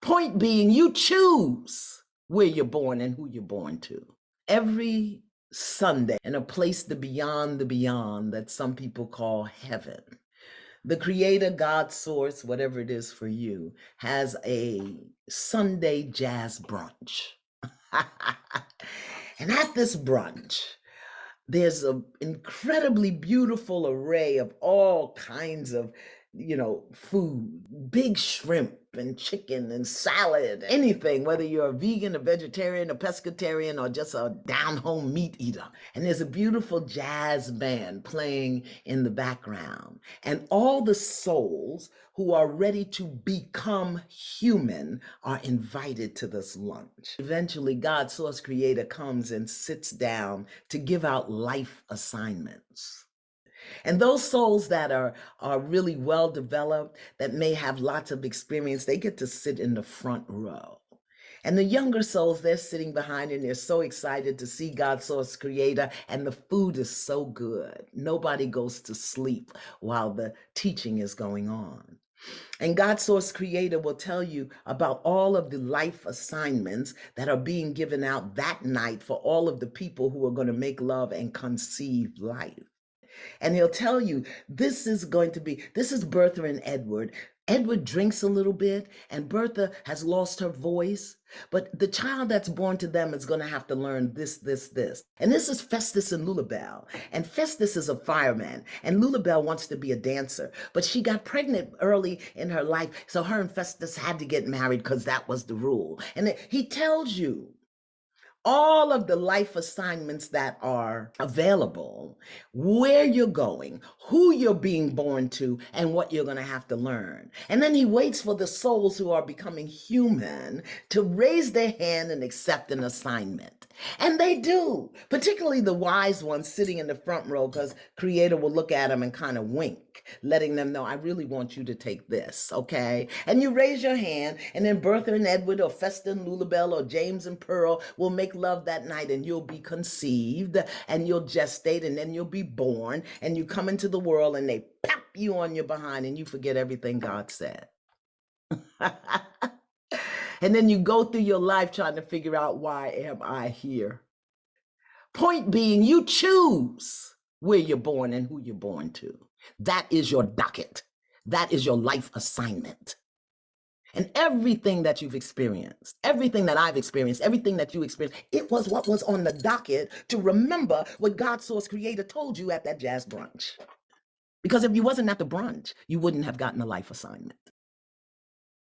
Point being, you choose where you're born and who you're born to. Every Sunday, in a place the beyond that some people call heaven, the creator, God, source, whatever it is for you, has a Sunday jazz brunch. And at this brunch, there's an incredibly beautiful array of all kinds of, food, big shrimp and chicken and salad, anything, whether you're a vegan, a vegetarian, a pescatarian, or just a down-home meat eater. And there's a beautiful jazz band playing in the background. And all the souls who are ready to become human are invited to this lunch. Eventually, God, source creator, comes and sits down to give out life assignments. And those souls that are really well developed, that may have lots of experience, they get to sit in the front row. And the younger souls, they're sitting behind and they're so excited to see God's source creator, and the food is so good. Nobody goes to sleep while the teaching is going on. And God's source creator will tell you about all of the life assignments that are being given out that night for all of the people who are going to make love and conceive life. And he'll tell you, this is Bertha and Edward. Edward drinks a little bit, and Bertha has lost her voice, but the child that's born to them is going to have to learn this, this, this. And this is Festus and Lulabelle. And Festus is a fireman, and Lulabelle wants to be a dancer, but she got pregnant early in her life, so her and Festus had to get married because that was the rule. And he tells you all of the life assignments that are available, where you're going, who you're being born to, and what you're going to have to learn. And then he waits for the souls who are becoming human to raise their hand and accept an assignment. And they do, particularly the wise ones sitting in the front row, because Creator will look at them and kind of wink, letting them know, I really want you to take this, okay? And you raise your hand, and then Bertha and Edward, or Festa and Lulabelle, or James and Pearl will make love that night, and you'll be conceived, and you'll gestate, and then you'll be born, and you come into the world, and they pop you on your behind, and you forget everything God said. And then you go through your life trying to figure out, why am I here? Point being, you choose where you're born and who you're born to. That is your docket. That is your life assignment. And everything that you've experienced, everything that I've experienced, everything that you experienced, it was what was on the docket to remember what God's source creator told you at that jazz brunch. Because if you wasn't at the brunch, you wouldn't have gotten a life assignment.